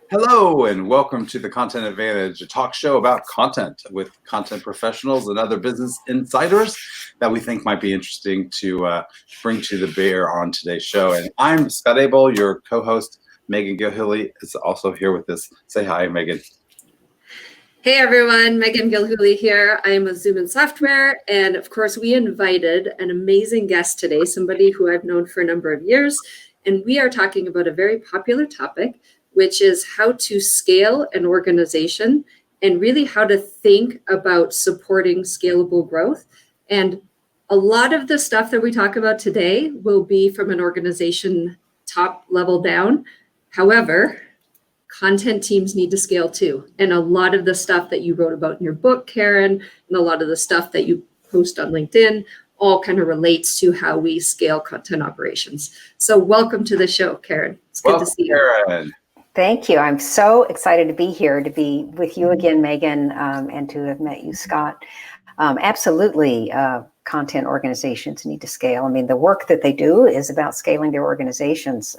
Hello and welcome to the Content Advantage, a talk show about content with content professionals and other business insiders that we think might be interesting to bring to the bear on today's show. And I'm Scott Abel, your co-host. Megan Gilhilly is also here with us. Say hi, Megan. Hey everyone, Megan Gilhooly here. I am with BMC Software, and of course we invited an amazing guest today, somebody who I've known for a number of years, and we are talking about a very popular topic, which is how to scale an organization and really how to think about supporting scalable growth. And a lot of the stuff that we talk about today will be from an organization top level down. However, content teams need to scale too. And a lot of the stuff that you wrote about in your book, Karen, and a lot of the stuff that you post on LinkedIn all kind of relates to how we scale content operations. So welcome to the show, Karen. It's good to see you. Karen. Thank you. I'm so excited to be here, to be with you again, Megan, and to have met you, Scott. Absolutely, content organizations need to scale. I mean, the work that they do is about scaling their organizations,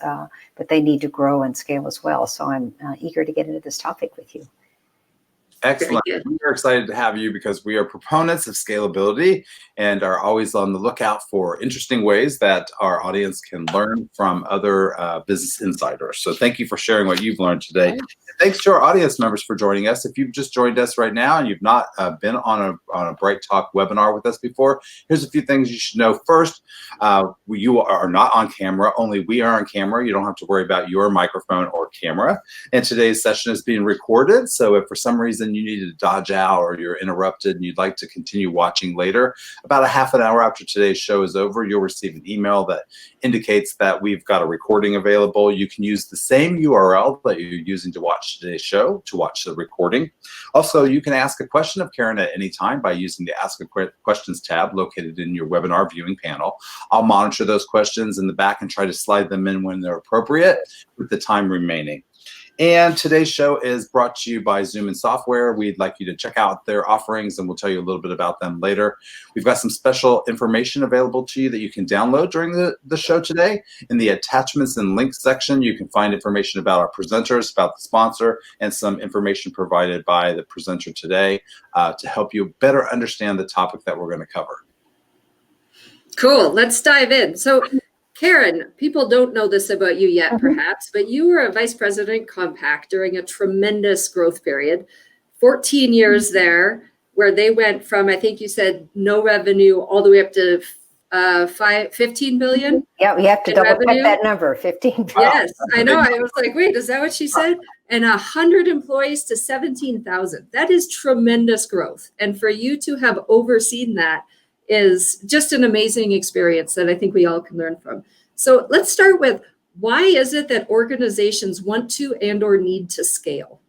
but they need to grow and scale as well. So I'm eager to get into this topic with you. Excellent. We are excited to have you because we are proponents of scalability and are always on the lookout for interesting ways that our audience can learn from other business insiders. So thank you for sharing what you've learned today. And thanks to our audience members for joining us. If you've just joined us right now and you've not been on a Bright Talk webinar with us before, here's a few things you should know. First, you are not on camera. Only we are on camera. You don't have to worry about your microphone or camera. And today's session is being recorded. So if for some reason you need to dodge out or you're interrupted and you'd like to continue watching later, about a half an hour after today's show is over, you'll receive an email that indicates that we've got a recording available. You can use the same URL that you're using to watch today's show to watch the recording. Also, you can ask a question of Karen at any time by using the Ask a Questions tab located in your webinar viewing panel. I'll monitor those questions in the back and try to slide them in when they're appropriate with the time remaining. And today's show is brought to you by BMC Software. We'd like you to check out their offerings, and we'll tell you a little bit about them later. We've got some special information available to you that you can download during the show today. In the attachments and links section, you can find information about our presenters, about the sponsor, and some information provided by the presenter today to help you better understand the topic that we're going to cover. Cool. Let's dive in. So, Karen, people don't know this about you yet, perhaps, but you were a vice president at Compaq during a tremendous growth period, 14 years there, where they went from, I think you said, no revenue all the way up to 15 billion. Yeah, we have to double check that number, 15. Yes, I know. I was like, wait, is that what she said? And 100 employees to 17,000. That is tremendous growth. And for you to have overseen that is just an amazing experience that I think we all can learn from. So let's start with, why is it that organizations want to and or need to scale?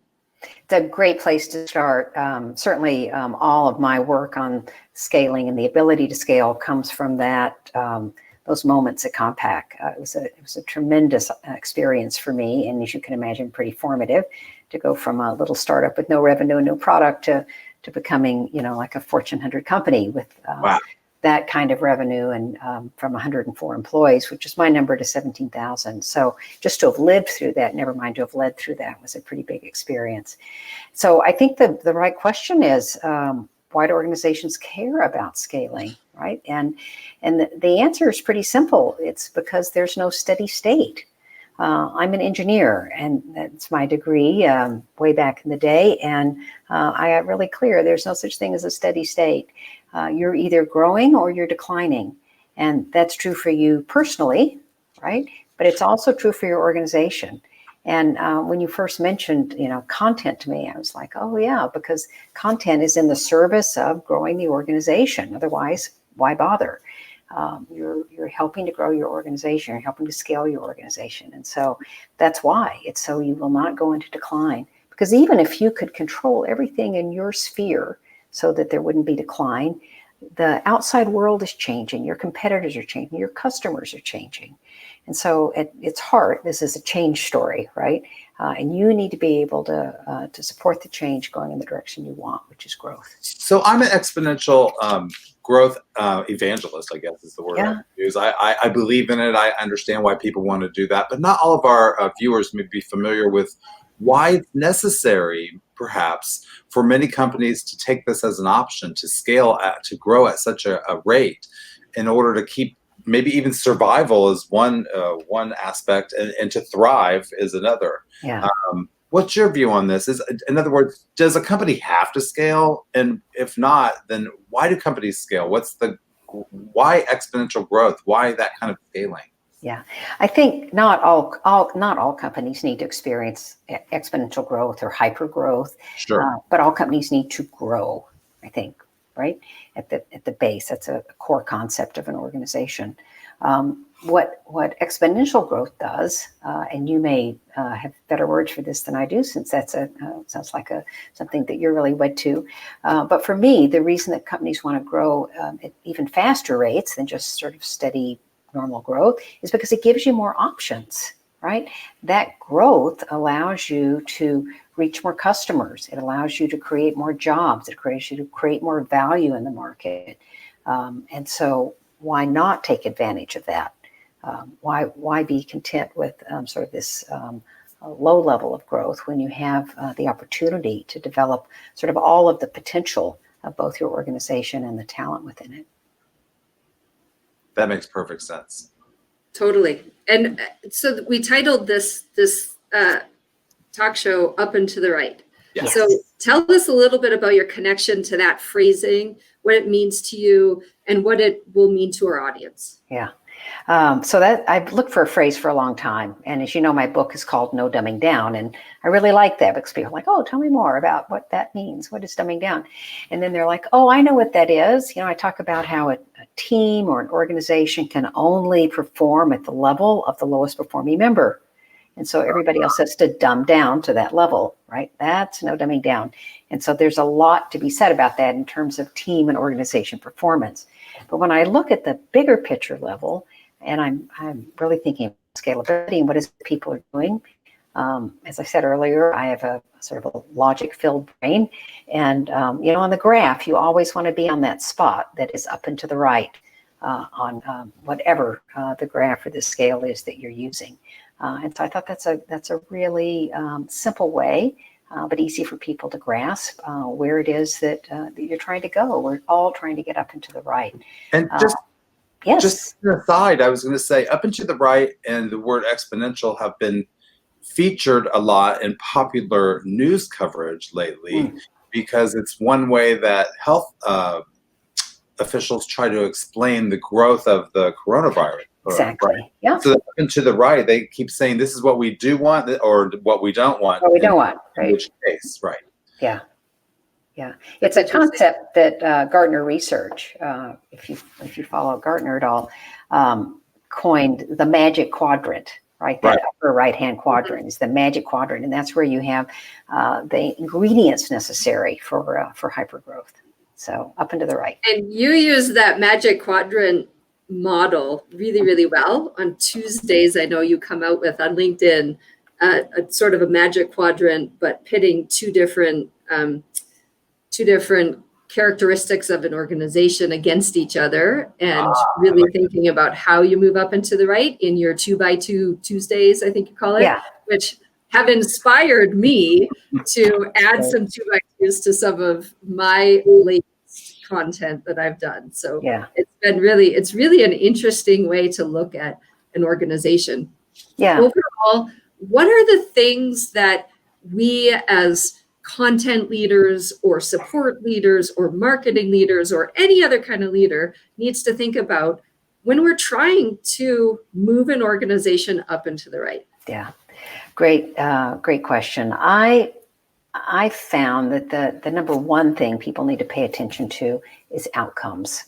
It's a great place to start. Certainly all of my work on scaling and the ability to scale comes from that, those moments at Compaq. It was a tremendous experience for me, and as you can imagine, pretty formative, to go from a little startup with no revenue, no product to becoming, like a Fortune 100 company with that kind of revenue, and from 104 employees, which is my number, to 17,000. So just to have lived through that, never mind to have led through that, was a pretty big experience. So I think the right question is, why do organizations care about scaling, right? And the answer is pretty simple. It's because there's no steady state. I'm an engineer, and that's my degree way back in the day. And I got really clear, there's no such thing as a steady state. You're either growing or you're declining. And that's true for you personally, right? But it's also true for your organization. And when you first mentioned, content to me, I was like, oh yeah, because content is in the service of growing the organization. Otherwise, why bother? You're helping to grow your organization, you're helping to scale your organization. And so that's why. It's so you will not go into decline. Because even if you could control everything in your sphere so that there wouldn't be decline, the outside world is changing, your competitors are changing, your customers are changing. And so at its heart, this is a change story, right? And you need to be able to support the change going in the direction you want, which is growth. So I'm an exponential growth evangelist, I guess is the word I use. I believe in it. I understand why people want to do that, but not all of our viewers may be familiar with why it's necessary, perhaps, for many companies to take this as an option to scale to grow at such a rate in order to keep maybe even survival is one aspect, and to thrive is another. Yeah. What's your view on this? In other words, does a company have to scale? And if not, then why do companies scale? Why exponential growth? Why that kind of scaling? Yeah, I think not all companies need to experience exponential growth or hyper growth. Sure. But all companies need to grow, I think, right? At the base, that's a core concept of an organization. What exponential growth does, and you may have better words for this than I do, since that's sounds like something that you're really wed to. But for me, the reason that companies want to grow at even faster rates than just sort of steady normal growth is because it gives you more options, right? That growth allows you to reach more customers. It allows you to create more jobs. It allows you to create more value in the market. And so why not take advantage of that? Why be content with sort of this low level of growth when you have the opportunity to develop sort of all of the potential of both your organization and the talent within it? That makes perfect sense. Totally. And so we titled this talk show Up and to the Right. Yes. So tell us a little bit about your connection to that phrasing, what it means to you, and what it will mean to our audience. Yeah. So that I've looked for a phrase for a long time. And as you know, my book is called No Dumbing Down. And I really like that because people are like, oh, tell me more about what that means. What is dumbing down? And then they're like, oh, I know what that is. You know, I talk about how a team or an organization can only perform at the level of the lowest performing member. And so everybody else has to dumb down to that level, right? That's no dumbing down. And so there's a lot to be said about that in terms of team and organization performance. But when I look at the bigger picture level, and I'm really thinking of scalability and what is it people are doing. As I said earlier, I have a sort of a logic-filled brain. And, you know, on the graph, you always want to be on that spot that is up and to the right on whatever the graph or the scale is that you're using. And so I thought that's a really simple way, but easy for people to grasp where it is that you're trying to go. We're all trying to get up and to the right. And yes. Just an aside, I was going to say up and to the right and the word exponential have been featured a lot in popular news coverage lately because it's one way that health officials try to explain the growth of the coronavirus. Exactly. Right? Yeah. So up and to the right, they keep saying this is what we do want or what we don't want. What we don't want. Right. In which case, right. Yeah. Yeah, it's a concept that Gartner Research, if you follow Gartner at all, coined the magic quadrant, right? That upper right-hand quadrant is the magic quadrant, and that's where you have the ingredients necessary for hypergrowth. So up and to the right. And you use that magic quadrant model really, really well. On Tuesdays, I know you come out with on LinkedIn a sort of a magic quadrant, but pitting two different characteristics of an organization against each other, and really thinking about how you move up and to the right in your 2x2 Tuesdays, I think you call it, which have inspired me to add some 2x2s to some of my latest content that I've done. So it's really an interesting way to look at an organization. Yeah. Overall, what are the things that we as content leaders or support leaders or marketing leaders or any other kind of leader needs to think about when we're trying to move an organization up and to the right? Yeah, great question. I found that the number one thing people need to pay attention to is outcomes.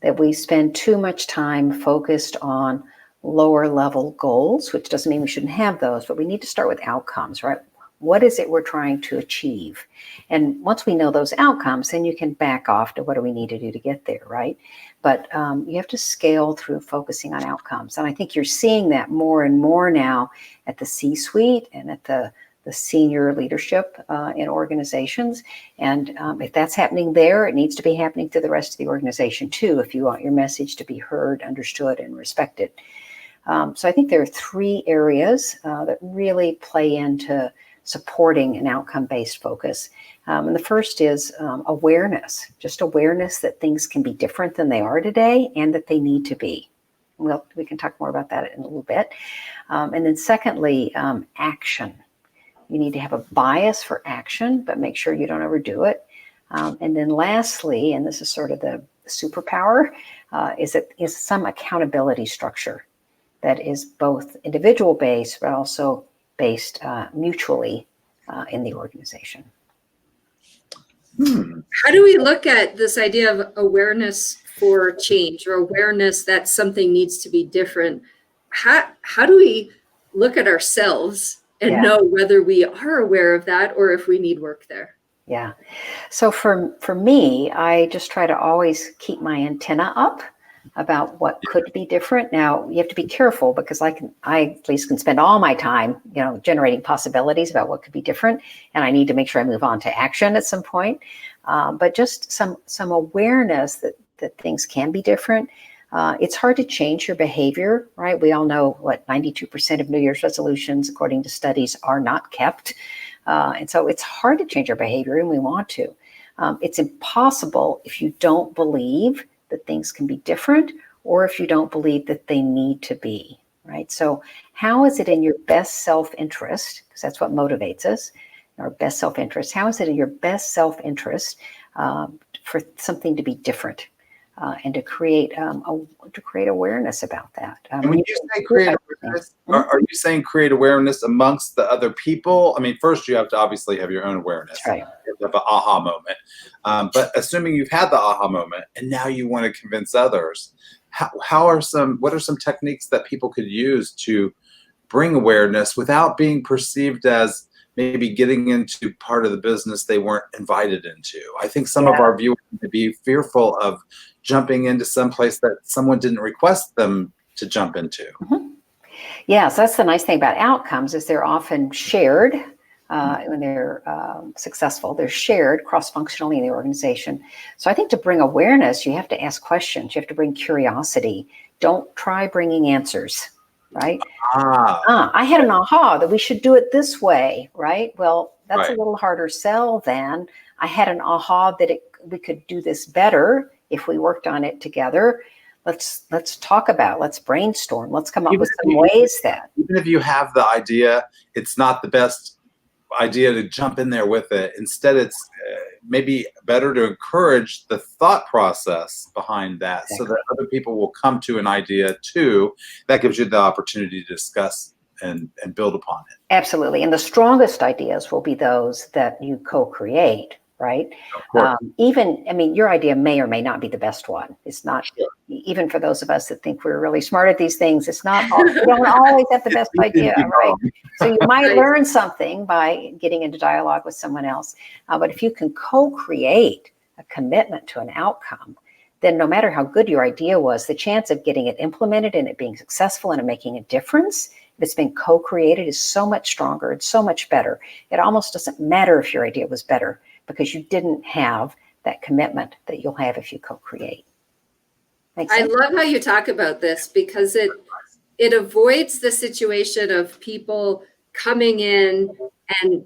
That we spend too much time focused on lower level goals, which doesn't mean we shouldn't have those, but we need to start with outcomes, right? What is it we're trying to achieve? And once we know those outcomes, then you can back off to what do we need to do to get there, right? But you have to scale through focusing on outcomes. And I think you're seeing that more and more now at the C-suite and at the senior leadership in organizations. And if that's happening there, it needs to be happening to the rest of the organization too, if you want your message to be heard, understood, and respected. So I think there are three areas that really play into supporting an outcome-based focus. And the first is awareness, just awareness that things can be different than they are today and that they need to be. Well, we can talk more about that in a little bit. And then secondly, action. You need to have a bias for action, but make sure you don't overdo it. And then lastly, and this is sort of the superpower, is some accountability structure that is both individual based, but also based mutually in the organization. How do we look at this idea of awareness for change, or awareness that something needs to be different? How do we look at ourselves and know whether we are aware of that or if we need work there? Yeah. So for me, I just try to always keep my antenna up about what could be different. Now, you have to be careful because I at least can spend all my time, generating possibilities about what could be different. And I need to make sure I move on to action at some point. But just some awareness that things can be different. It's hard to change your behavior, right? We all know what 92% of New Year's resolutions, according to studies, are not kept. And so it's hard to change our behavior, and we want to. It's impossible if you don't believe that things can be different, or if you don't believe that they need to be, right? So how is it in your best self-interest, because that's what motivates us, our best self-interest, how is it in your best self-interest for something to be different? And to create awareness about that. And when you say create awareness, are you saying create awareness amongst the other people? I mean, first you have to obviously have your own awareness. That's right. You have an aha moment. But assuming you've had the aha moment and now you want to convince others, what are some techniques that people could use to bring awareness without being perceived as maybe getting into part of the business they weren't invited into? I think some of our viewers may be fearful of jumping into some place that someone didn't request them to jump into. Mm-hmm. Yeah, so that's the nice thing about outcomes is they're often shared when they're successful. They're shared cross-functionally in the organization. So I think to bring awareness, you have to ask questions. You have to bring curiosity. Don't try bringing answers, right? I had an aha that we should do it this way, right? Well, that's a little harder sell than I had an aha that we could do this better if we worked on it together. Let's talk about, let's brainstorm, let's come up with some ways that. Even if you have the idea, it's not the best idea to jump in there with it. Instead, it's maybe better to encourage the thought process behind that so that other people will come to an idea too. That gives you the opportunity to discuss and build upon it. Absolutely. And the strongest ideas will be those that you co-create, right? Of course. Your idea may or may not be the best one. It's not, even for those of us that think we're really smart at these things, it's not, we don't always have the best idea, right? So you might learn something by getting into dialogue with someone else. But if you can co-create a commitment to an outcome, then no matter how good your idea was, the chance of getting it implemented and it being successful and it making a difference, if it's been co-created, is so much stronger. It's so much better. It almost doesn't matter if your idea was better because you didn't have that commitment that you'll have if you co-create. I love how you talk about this because it avoids the situation of people coming in and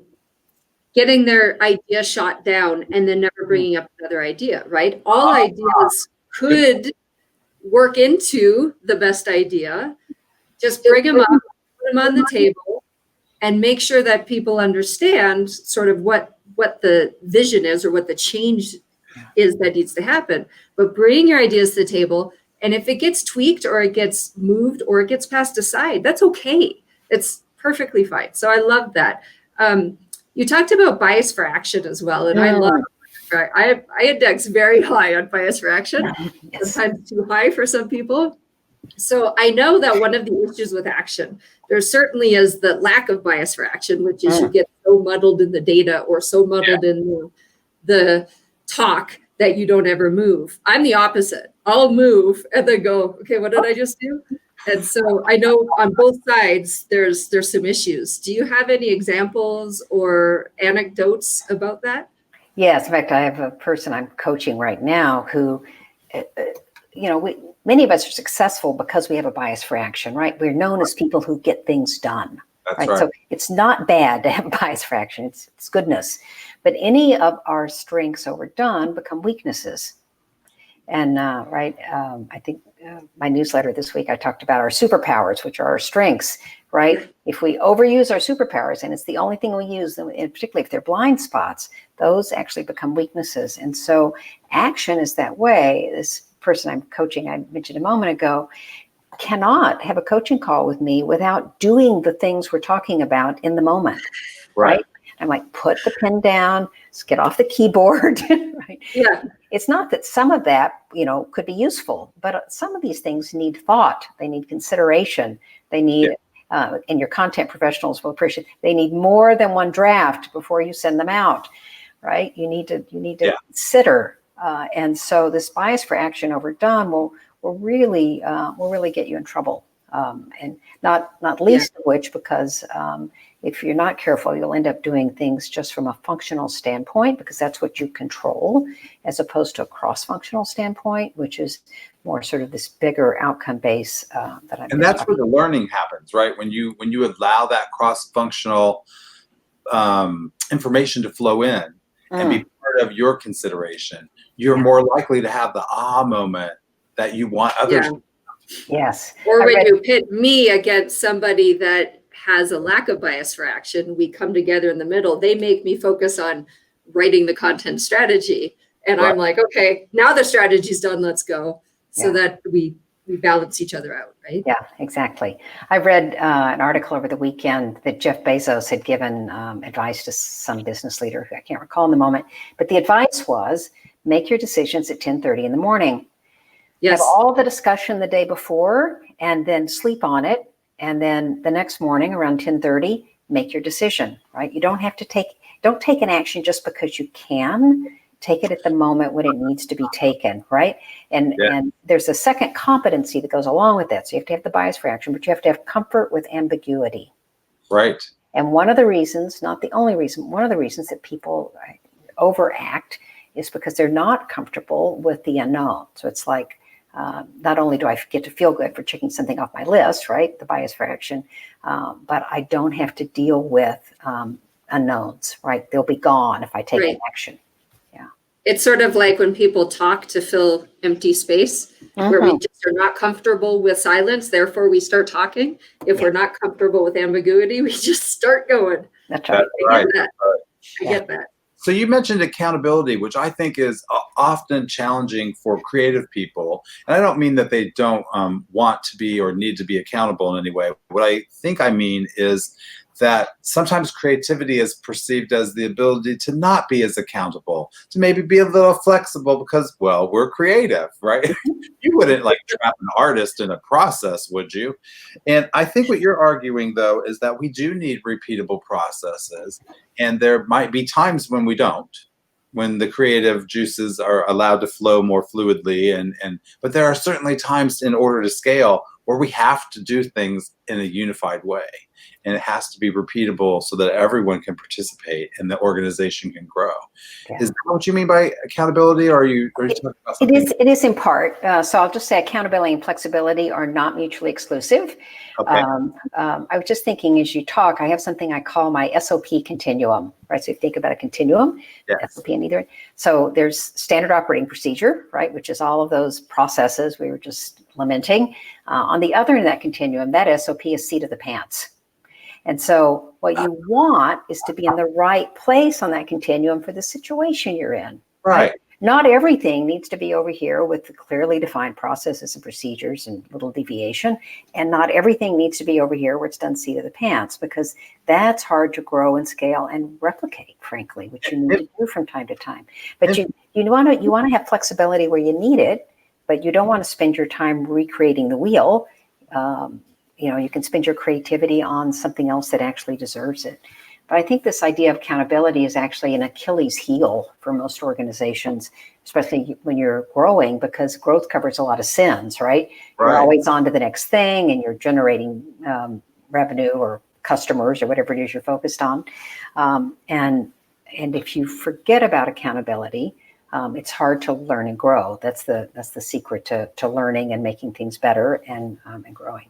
getting their idea shot down and then never bringing up another idea, right? All ideas could work into the best idea. Just bring them up, put them on the table, and make sure that people understand sort of what the vision is or what the change is that needs to happen. But bring your ideas to the table, and if it gets tweaked or it gets moved or it gets passed aside, that's okay. It's perfectly fine. So I love that. You talked about bias for action as well, and I love. I index very high on bias for action, sometimes too high for some people. So I know that one of the issues with action, there certainly is the lack of bias for action, which is you get so muddled in the data or so muddled in the talk that you don't ever move. I'm the opposite. I'll move and then go, okay, what did I just do? And so I know on both sides, there's some issues. Do you have any examples or anecdotes about that? Yes, in fact, I have a person I'm coaching right now who, many of us are successful because we have a bias for action, right? We're known as people who get things done, That's right. So it's not bad to have bias fraction. It's goodness. But any of our strengths overdone become weaknesses. And I think my newsletter this week, I talked about our superpowers, which are our strengths, right? If we overuse our superpowers, and it's the only thing we use, and particularly if they're blind spots, those actually become weaknesses. And so action is that way. This person I'm coaching, I mentioned a moment ago, cannot have a coaching call with me without doing the things we're talking about in the moment, right? I'm like, put the pen down, let's get off the keyboard, right? Yeah. It's not that some of that, could be useful, but some of these things need thought. They need consideration. They need, and your content professionals will appreciate, they need more than one draft before you send them out, right? You need to consider. And so this bias for action overdone will really get you in trouble. And not least of which, because if you're not careful, you'll end up doing things just from a functional standpoint, because that's what you control, as opposed to a cross-functional standpoint, which is more sort of this bigger outcome base that I'm. And that's where the learning happens, right? When you allow that cross-functional information to flow in and be part of your consideration, you're more likely to have the aha moment that you want others to. Yes. Or when you pit me against somebody that has a lack of bias for action, we come together in the middle. They make me focus on writing the content strategy. And I'm like, okay, now the strategy's done, let's go. So that we balance each other out, right? Yeah, exactly. I read an article over the weekend that Jeff Bezos had given advice to some business leader who I can't recall in the moment. But the advice was, make your decisions at 10:30 in the morning. Yes. Have all the discussion the day before and then sleep on it. And then the next morning around 10:30, make your decision, right? You don't have to don't take an action just because you can. Take it at the moment when it needs to be taken, right? And there's a second competency that goes along with that. So you have to have the bias for action, but you have to have comfort with ambiguity. Right. And one of the reasons, not the only reason, one of the reasons that people overact is because they're not comfortable with the unknown. So it's like, not only do I get to feel good for checking something off my list, right, the bias for action, but I don't have to deal with unknowns, right? They'll be gone if I take an action. Yeah. It's sort of like when people talk to fill empty space, where we just are not comfortable with silence, therefore we start talking. If we're not comfortable with ambiguity, we just start going. That's right. I get that. So you mentioned accountability, which I think is often challenging for creative people. And I don't mean that they don't want to be or need to be accountable in any way. What I think I mean is that sometimes creativity is perceived as the ability to not be as accountable, to maybe be a little flexible because, well, we're creative, right? You wouldn't like trap an artist in a process, would you? And I think what you're arguing, though, is that we do need repeatable processes. And there might be times when we don't, when the creative juices are allowed to flow more fluidly. But there are certainly times in order to scale where we have to do things in a unified way. And it has to be repeatable so that everyone can participate and the organization can grow. Yeah. Is that what you mean by accountability? Or are you talking about something? It is in part. So I'll just say accountability and flexibility are not mutually exclusive. Okay. I was just thinking as you talk, I have something I call my SOP continuum, right? So if you think about a continuum, SOP and either. So there's standard operating procedure, right? Which is all of those processes we were just lamenting. On the other end of that continuum, that SOP is seat of the pants. And so what you want is to be in the right place on that continuum for the situation you're in. Right. Not everything needs to be over here with the clearly defined processes and procedures and little deviation. And not everything needs to be over here where it's done seat of the pants, because that's hard to grow and scale and replicate, frankly, which you need to do from time to time. But you want to have flexibility where you need it, but you don't want to spend your time recreating the wheel. You can spend your creativity on something else that actually deserves it. But I think this idea of accountability is actually an Achilles heel for most organizations, especially when you're growing, because growth covers a lot of sins, right? You're always on to the next thing and you're generating revenue or customers or whatever it is you're focused on. And if you forget about accountability, it's hard to learn and grow. That's the secret to learning and making things better and growing.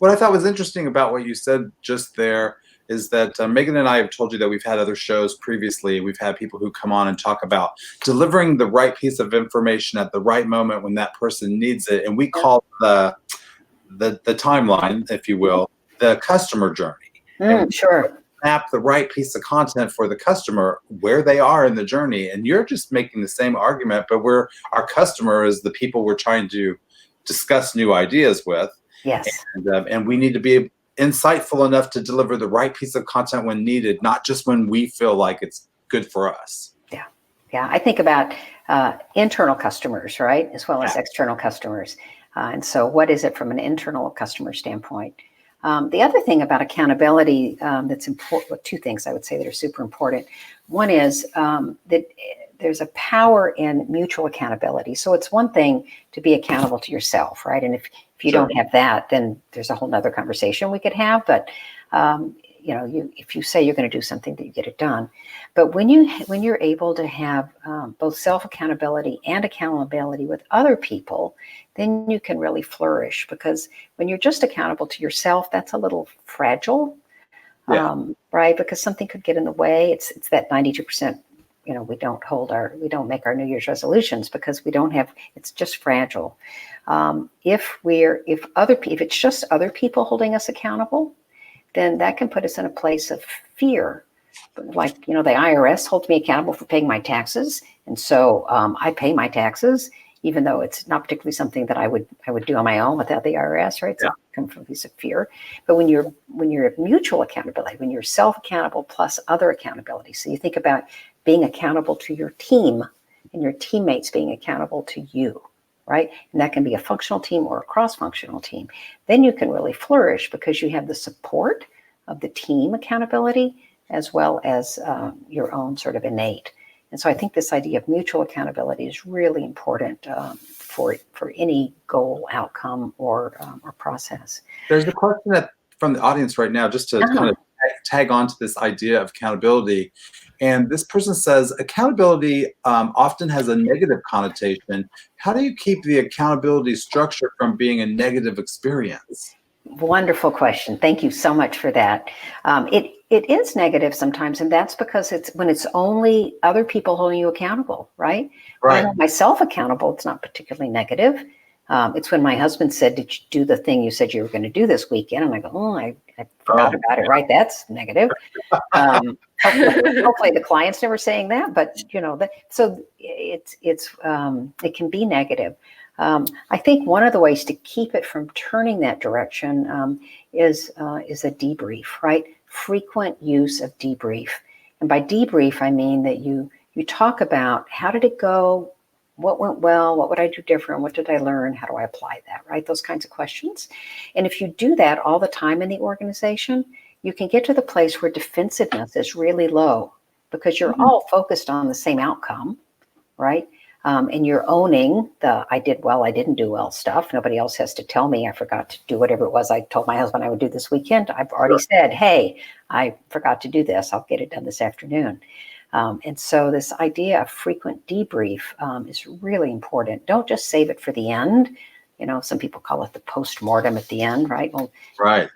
What I thought was interesting about what you said just there is that Megan and I have told you that we've had other shows previously. We've had people who come on and talk about delivering the right piece of information at the right moment when that person needs it. And we call the timeline, if you will, the customer journey. Sure. Map the right piece of content for the customer where they are in the journey. And you're just making the same argument, but our customer is the people we're trying to discuss new ideas with. Yes. And we need to be insightful enough to deliver the right piece of content when needed, not just when we feel like it's good for us. Yeah. Yeah. I think about internal customers, right? As well as external customers. And so what is it from an internal customer standpoint? The other thing about accountability that's important, well, two things I would say that are super important. One is that there's a power in mutual accountability. So it's one thing to be accountable to yourself, right? And if you Sure. don't have that, then there's a whole nother conversation we could have. But if you say you're going to do something, that you get it done. But when you're able to have both self-accountability and accountability with other people, then you can really flourish, because when you're just accountable to yourself, that's a little fragile, right? Because something could get in the way. It's that 92%. We don't make our New Year's resolutions because we don't have. It's just fragile. If it's just other people holding us accountable, then that can put us in a place of fear. Like, the IRS holds me accountable for paying my taxes. And so I pay my taxes, even though it's not particularly something that I would do on my own without the IRS, right? So it comes from a piece of fear. But when you're mutual accountability, when you're self-accountable plus other accountability, so you think about being accountable to your team and your teammates being accountable to you, right? And that can be a functional team or a cross-functional team. Then you can really flourish because you have the support of the team accountability as well as your own sort of innate. And so I think this idea of mutual accountability is really important for any goal, outcome, or process. There's a question from the audience right now, just to kind of tag on to this idea of accountability. And this person says, accountability often has a negative connotation. How do you keep the accountability structure from being a negative experience? Wonderful question. Thank you so much for that. It is negative sometimes, and that's because it's when it's only other people holding you accountable, right? When I hold myself accountable, it's not particularly negative. It's when my husband said, "Did you do the thing you said you were going to do this weekend?" And I go, "Oh, I forgot about it." Right? That's negative. Hopefully the client's never saying that, but so it can be negative. I think one of the ways to keep it from turning that direction is a debrief, right? Frequent use of debrief. And by debrief, I mean that you talk about how did it go? What went well? What would I do different? What did I learn? How do I apply that, right? Those kinds of questions. And if you do that all the time in the organization, you can get to the place where defensiveness is really low because you're all focused on the same outcome, right? And you're owning the I did well, I didn't do well stuff. Nobody else has to tell me I forgot to do whatever it was I told my husband I would do this weekend. I've already said, hey, I forgot to do this. I'll get it done this afternoon. And so this idea of frequent debrief is really important. Don't just save it for the end. Some people call it the post-mortem at the end, right? Well,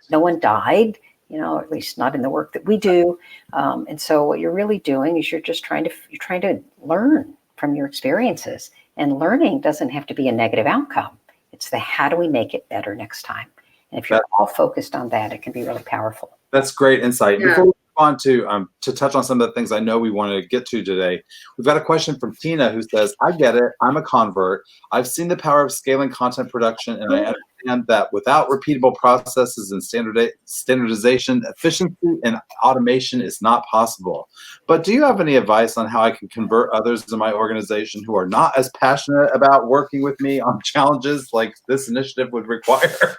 no one died, at least not in the work that we do. And so what you're really doing is you're trying to learn from your experiences, and learning doesn't have to be a negative outcome. It's the how do we make it better next time? And if you're all focused on that, it can be really powerful. That's great insight. Yeah. Before we move on to touch on some of the things I know we want to get to today, we've got a question from Tina who says, I get it. I'm a convert. I've seen the power of scaling content production, and I understand that without repeatable processes and standardization, efficiency and automation is not possible. But do you have any advice on how I can convert others in my organization who are not as passionate about working with me on challenges like this initiative would require?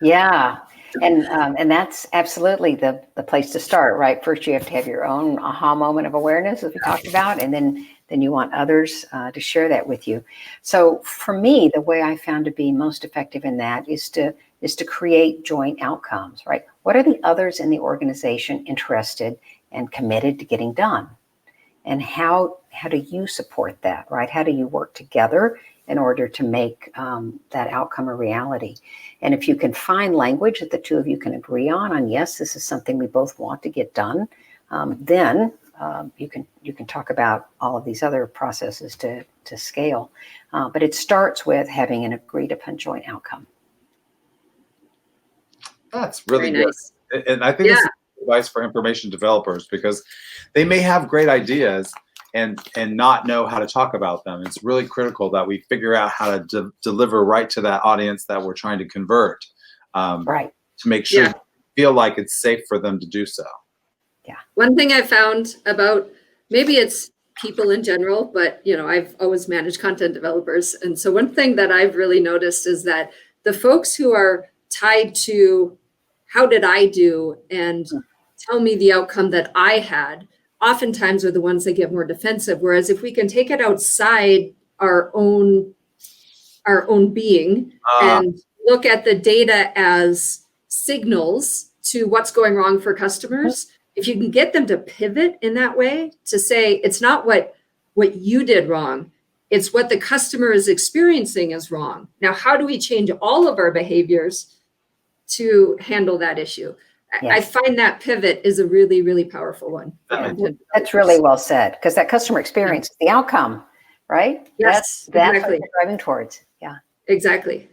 Yeah. And that's absolutely the place to start, right? First, you have to have your own aha moment of awareness, as we talked about, and then you want others to share that with you. So for me, the way I found to be most effective in that is to create joint outcomes, right? What are the others in the organization interested and committed to getting done? And how do you support that, right? How do you work together in order to make that outcome a reality. And if you can find language that the two of you can agree on yes, this is something we both want to get done, then you can talk about all of these other processes to scale. But it starts with having an agreed upon joint outcome. That's really Very good. nice. And I think this is advice for information developers, because they may have great ideas and not know how to talk about them. It's really critical that we figure out how to deliver right to that audience that we're trying to convert, Right. to make sure they feel like it's safe for them to do so. Yeah. One thing I found about, maybe it's people in general, but I've always managed content developers. And so one thing that I've really noticed is that the folks who are tied to how did I do and tell me the outcome that I had, oftentimes are the ones that get more defensive. Whereas if we can take it outside our own being and look at the data as signals to what's going wrong for customers, if you can get them to pivot in that way, to say it's not what you did wrong, it's what the customer is experiencing is wrong. Now, how do we change all of our behaviors to handle that issue? Yes. I find that pivot is a really, really powerful one. That's really well said, because that customer experience is the outcome, right? Yes, that's exactly. what you're driving towards. Yeah. Exactly.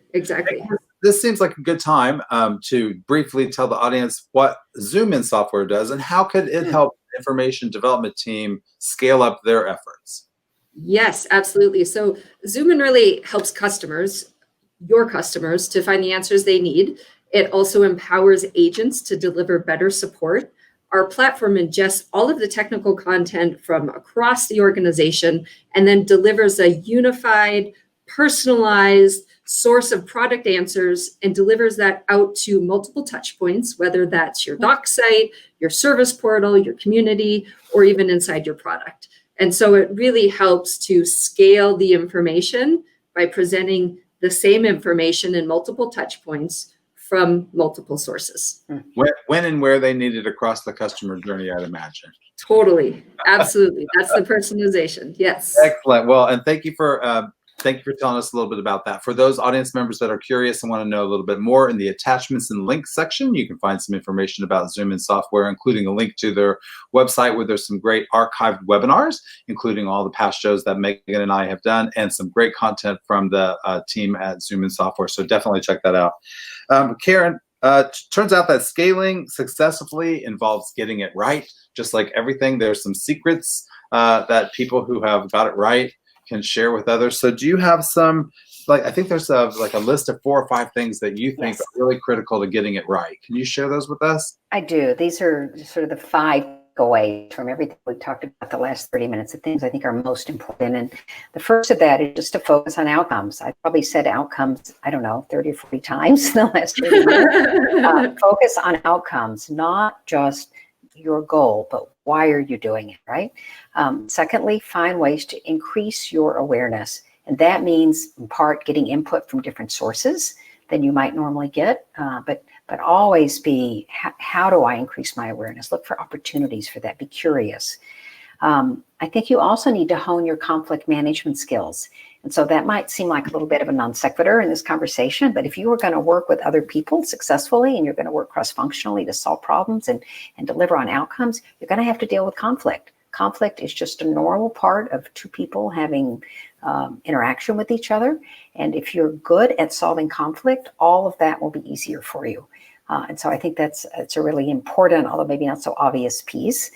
This seems like a good time to briefly tell the audience what Zoom Software does and how could it help the information development team scale up their efforts. Yes, absolutely. So Zoom really helps your customers, to find the answers they need. It also empowers agents to deliver better support. Our platform ingests all of the technical content from across the organization and then delivers a unified, personalized source of product answers and delivers that out to multiple touch points, whether that's your doc site, your service portal, your community, or even inside your product. And so it really helps to scale the information by presenting the same information in multiple touch points from multiple sources. When and where they need it across the customer journey, I'd imagine. Totally. Absolutely. That's the personalization. Yes. Excellent. Well, and thank you for telling us a little bit about that. For those audience members that are curious and want to know a little bit more, in the attachments and links section, you can find some information about Zoom Software, including a link to their website where there's some great archived webinars, including all the past shows that Megan and I have done, and some great content from the team at Zoom Software. So definitely check that out. Karen, turns out that scaling successfully involves getting it right. Just like everything, there's some secrets that people who have got it right can share with others. So do you have some, I think there's a list of 4 or 5 things that you think are really critical to getting it right. Can you share those with us? I do. These are sort of the 5 takeaways from everything we've talked about the last 30 minutes, the things I think are most important. And the first of that is just to focus on outcomes. I probably said outcomes, 30 or 40 times in the last 30 minutes. Focus on outcomes, not just your goal, but why are you doing it, right? Secondly, find ways to increase your awareness. And that means, in part, getting input from different sources than you might normally get, but always be, how do I increase my awareness? Look for opportunities for that. Be curious. I think you also need to hone your conflict management skills. And so that might seem like a little bit of a non sequitur in this conversation, but if you are going to work with other people successfully and you're going to work cross-functionally to solve problems and deliver on outcomes, you're going to have to deal with conflict. Conflict is just a normal part of 2 people having interaction with each other. And if you're good at solving conflict, all of that will be easier for you. And so I think it's a really important, although maybe not so obvious piece.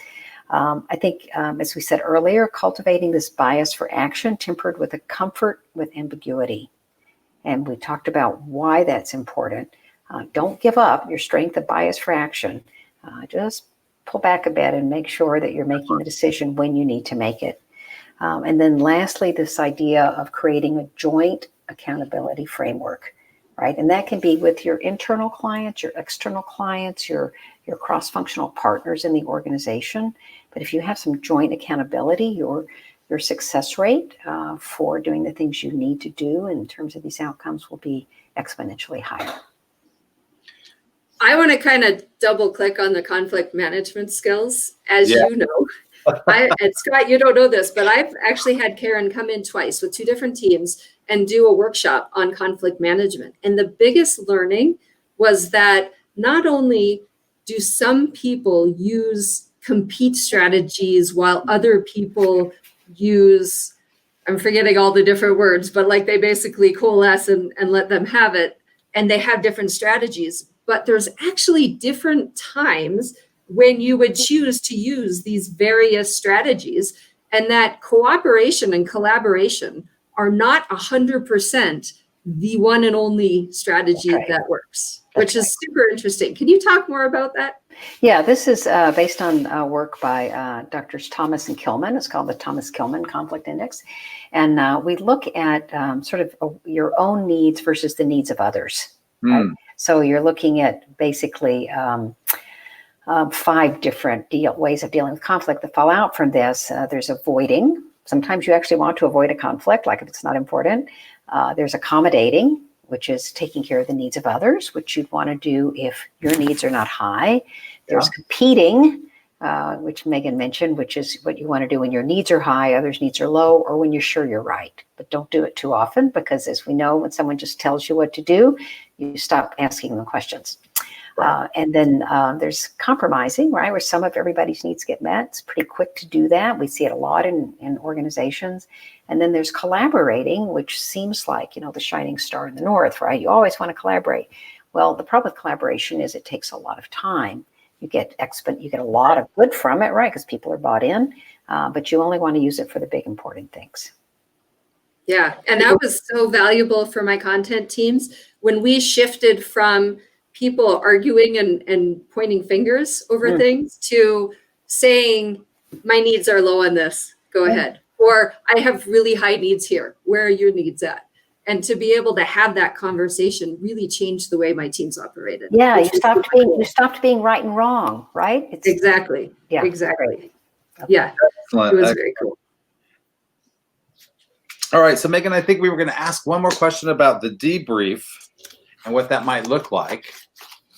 I think, as we said earlier, cultivating this bias for action tempered with a comfort with ambiguity. And we talked about why that's important. Don't give up your strength of bias for action. Just pull back a bit and make sure that you're making the decision when you need to make it. And then lastly, this idea of creating a joint accountability framework, right? And that can be with your internal clients, your external clients, your cross-functional partners in the organization. But if you have some joint accountability, your success rate for doing the things you need to do in terms of these outcomes will be exponentially higher. I want to kind of double click on the conflict management skills. As you know, and Scott, you don't know this, but I've actually had Karen come in twice with 2 different teams and do a workshop on conflict management. And the biggest learning was that not only do some people use compete strategies while other people use, I'm forgetting all the different words, but like they basically coalesce and let them have it, and they have different strategies. But there's actually different times when you would choose to use these various strategies, and that cooperation and collaboration are not 100% the one and only strategy that works, which is super interesting. Can you talk more about that? Yeah, this is based on work by Drs. Thomas and Kilman. It's called the Thomas-Kilman Conflict Index. And we look at sort of your own needs versus the needs of others. Right? So you're looking at basically 5 different ways of dealing with conflict that fall out from this. There's avoiding. Sometimes you actually want to avoid a conflict, like if it's not important. There's accommodating, which is taking care of the needs of others, which you'd want to do if your needs are not high. There's competing, which Megan mentioned, which is what you want to do when your needs are high, others' needs are low, or when you're sure you're right. But don't do it too often, because as we know, when someone just tells you what to do, you stop asking them questions. And then there's compromising, right, where some of everybody's needs get met. It's pretty quick to do that. We see it a lot in organizations. And then there's collaborating, which seems like, the shining star in the north, right? You always want to collaborate. Well, the problem with collaboration is it takes a lot of time. You get a lot of good from it, right? Because people are bought in, but you only want to use it for the big important things. Yeah, and that was so valuable for my content teams when we shifted from people arguing and pointing fingers over things to saying, my needs are low on this, go ahead. Or I have really high needs here, where are your needs at? And to be able to have that conversation really changed the way my teams operated. Yeah, you stopped being right and wrong, right? Exactly. Yeah, exactly. great. Yeah, Excellent. It was very cool. All right, so Megan, I think we were going to ask one more question about the debrief and what that might look like.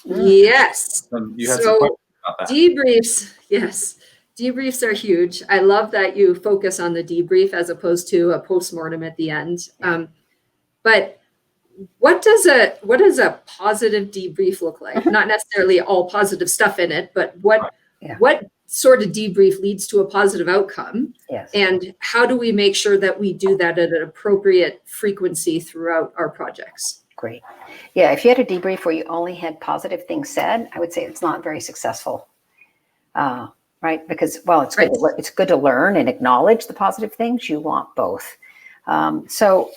Yes. You had some questions about that. Debriefs, yes. Debriefs are huge. I love that you focus on the debrief as opposed to a postmortem at the end. But what does a positive debrief look like? Not necessarily all positive stuff in it, but what sort of debrief leads to a positive outcome? Yes. And how do we make sure that we do that at an appropriate frequency throughout our projects? Great. Yeah, if you had a debrief where you only had positive things said, I would say it's not very successful. Right? Because, well, it's good to learn and acknowledge the positive things. You want both. So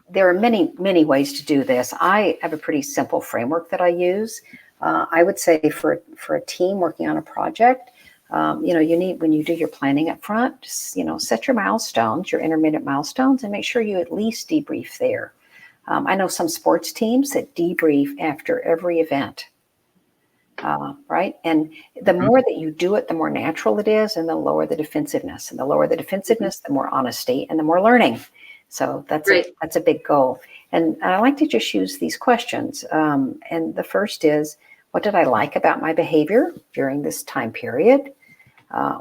there are many, many ways to do this. I have a pretty simple framework that I use. I would say for a team working on a project, you need, when you do your planning up front, just, set your milestones, your intermittent milestones, and make sure you at least debrief there. I know some sports teams that debrief after every event. Right? And the more that you do it, the more natural it is, and the lower the defensiveness. And the lower the defensiveness, the more honesty and the more learning. So that's a big goal. And I like to just use these questions. And the first is, what did I like about my behavior during this time period?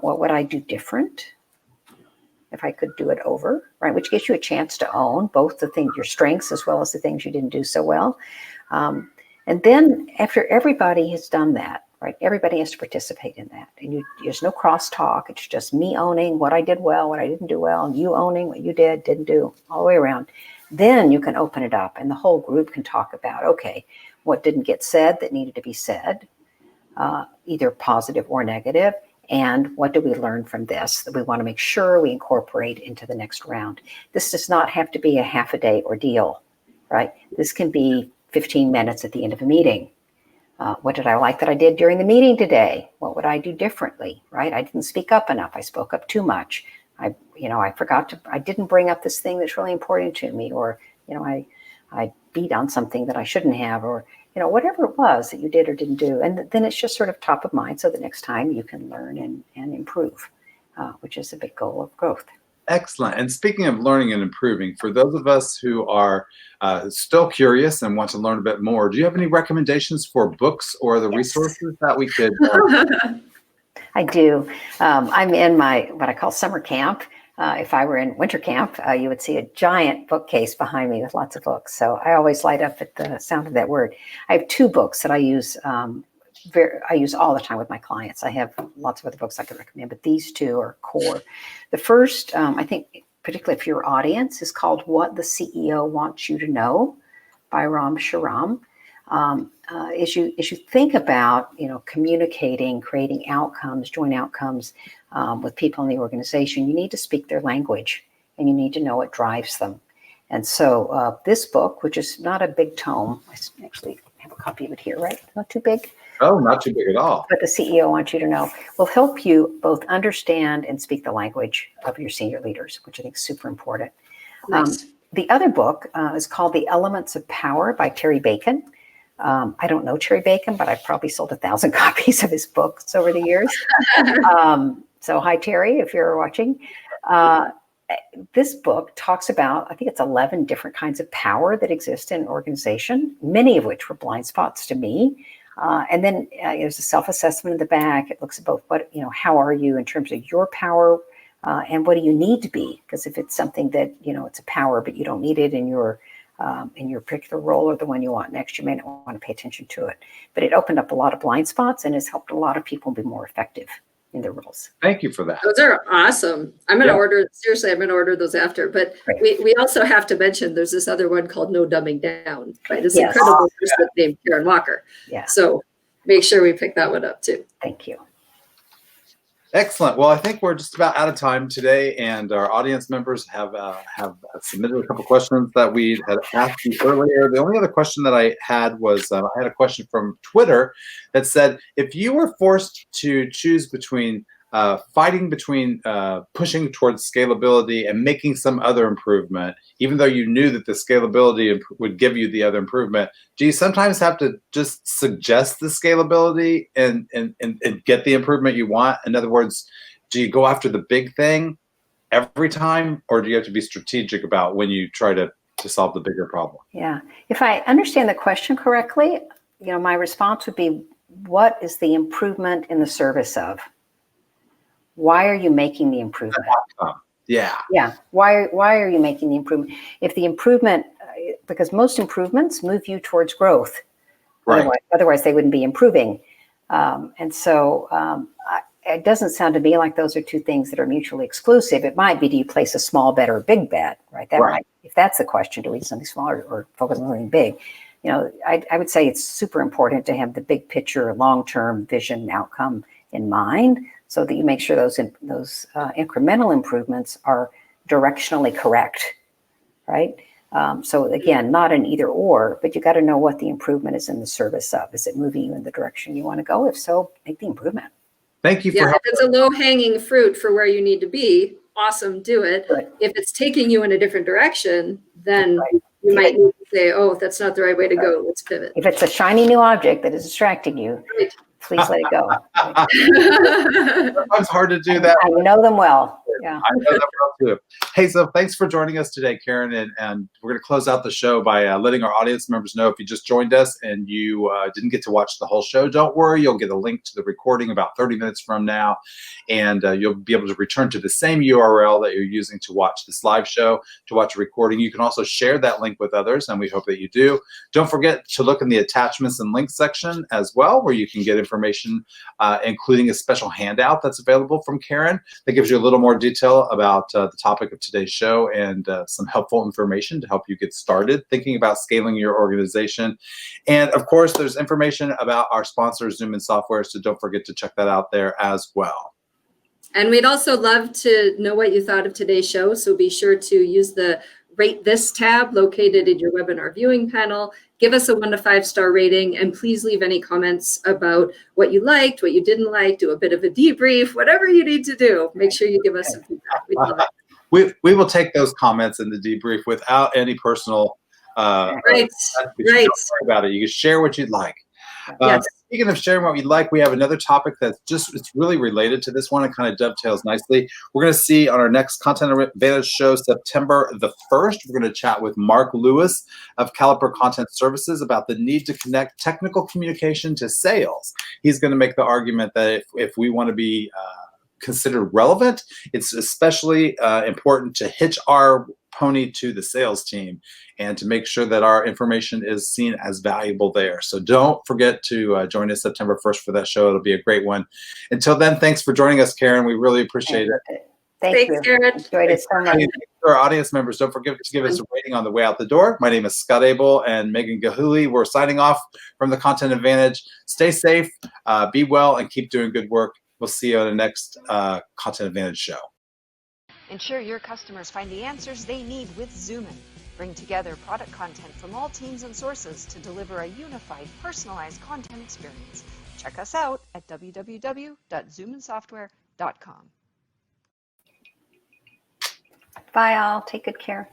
What would I do different if I could do it over, right? Which gives you a chance to own both the things, your strengths, as well as the things you didn't do so well. And then after everybody has done that, right, everybody has to participate in that. And there's no crosstalk. It's just me owning what I did well, what I didn't do well, and you owning what you didn't do, all the way around. Then you can open it up and the whole group can talk about, okay, what didn't get said that needed to be said, either positive or negative, and what do we learn from this that we want to make sure we incorporate into the next round. This does not have to be a half a day ordeal, right? This can be 15 minutes at the end of a meeting. What did I like that I did during the meeting today? What would I do differently, right? I didn't speak up enough. I spoke up too much. I didn't bring up this thing that's really important to me, or, I beat on something that I shouldn't have, or, whatever it was that you did or didn't do. And then it's just sort of top of mind. So the next time you can learn and improve, which is a big goal of growth. Excellent. And speaking of learning and improving, for those of us who are still curious and want to learn a bit more, do you have any recommendations for books or the resources that we could? I do. I'm in my, what I call summer camp. If I were in winter camp, you would see a giant bookcase behind me with lots of books. So I always light up at the sound of that word. I have 2 books that I use all the time with my clients. I have lots of other books I could recommend, but these 2 are core. The first, I think, particularly for your audience, is called What the CEO Wants You to Know by Ram Shriram. As you think about, communicating, creating outcomes, joint outcomes with people in the organization, you need to speak their language and you need to know what drives them. And so this book, which is not a big tome, I actually have a copy of it here, right? Not too big. Oh, not too big at all. But the CEO Wants You to Know will help you both understand and speak the language of your senior leaders, which I think is super important. Nice. The other book is called The Elements of Power by Terry Bacon. I don't know Terry Bacon, but I've probably sold 1,000 copies of his books over the years. So hi, Terry, if you're watching. This book talks about, I think it's 11 different kinds of power that exist in an organization, many of which were blind spots to me. And then there's a self-assessment in the back. It looks at both how are you in terms of your power and what do you need to be? Because if it's something that, it's a power, but you don't need it in your particular role or the one you want next, you may not want to pay attention to it. But it opened up a lot of blind spots and has helped a lot of people be more effective in their roles. Thank you for that. Those are awesome. I'm going to order, seriously, I'm going to order those after. But we also have to mention there's this other one called No Dumbing Down by this incredible person named Karen Walker. Yeah. So make sure we pick that one up too. Thank you. Excellent. Well, I think we're just about out of time today, and our audience members have submitted a couple questions that we had asked you earlier. The only other question that I had was I had a question from Twitter that said, if you were forced to choose between fighting between pushing towards scalability and making some other improvement, even though you knew that the scalability would give you the other improvement, do you sometimes have to just suggest the scalability and get the improvement you want? In other words, do you go after the big thing every time, or do you have to be strategic about when you try to solve the bigger problem? Yeah. If I understand the question correctly, my response would be, what is the improvement in the service of? Why are you making the improvement? Yeah. Yeah. Why are you making the improvement? If the improvement, because most improvements move you towards growth. Right. Otherwise they wouldn't be improving. And so it doesn't sound to me like those are 2 things that are mutually exclusive. It might be, do you place a small bet or a big bet, right? Might, if that's the question, do we do something small or focus on something big? I would say it's super important to have the big picture, long-term vision outcome in mind, so that you make sure those incremental improvements are directionally correct, right? So again, not an either or, but you got to know what the improvement is in the service of. Is it moving you in the direction you want to go? If so, make the improvement. Thank you for if it's a low-hanging fruit for where you need to be, awesome, do it. Right. If it's taking you in a different direction, then you might need to say, oh, that's not the right way to go. Let's pivot. If it's a shiny new object that is distracting you, please let it go. Sometimes hard to do that. You know them well. Yeah. I know that well too. Hey, so thanks for joining us today, Karen. And we're going to close out the show by letting our audience members know, if you just joined us and you didn't get to watch the whole show, don't worry. You'll get a link to the recording about 30 minutes from now. And you'll be able to return to the same URL that you're using to watch this live show, to watch a recording. You can also share that link with others, and we hope that you do. Don't forget to look in the attachments and links section as well, where you can get information, including a special handout that's available from Karen that gives you a little more detail about the topic of today's show and some helpful information to help you get started thinking about scaling your organization. And of course, there's information about our sponsor, Zoom Software, so don't forget to check that out there as well. And we'd also love to know what you thought of today's show. So be sure to use the Rate This tab located in your webinar viewing panel. Give us a 1 to 5 star rating, and please leave any comments about what you liked, what you didn't like, do a bit of a debrief, whatever you need to do. Make sure you give us some feedback. We'd love it. We will take those comments in the debrief without any personal Right. Don't worry about it. You can share what you'd like. Yes. Speaking of sharing what we'd like, we have another topic that's it's really related to this one. It kind of dovetails nicely. We're going to see on our next Content Advantage show, September the 1st, we're going to chat with Mark Lewis of Caliper Content Services about the need to connect technical communication to sales. He's going to make the argument that if we want to be considered relevant, it's especially important to hitch our pony to the sales team and to make sure that our information is seen as valuable there. So don't forget to join us September 1st for that show. It'll be a great one. Until then, thanks for joining us, Karen. We really appreciate it. Thanks, Karen. Enjoyed it so much. To our audience members, don't forget to give us a rating on the way out the door. My name is Scott Abel and Megan Gilhooly. We're signing off from the Content Advantage. Stay safe, be well, and keep doing good work. We'll see you on the next Content Advantage show. Ensure your customers find the answers they need with Zoomin. Bring together product content from all teams and sources to deliver a unified, personalized content experience. Check us out at www.zoominsoftware.com. Bye all. Take good care.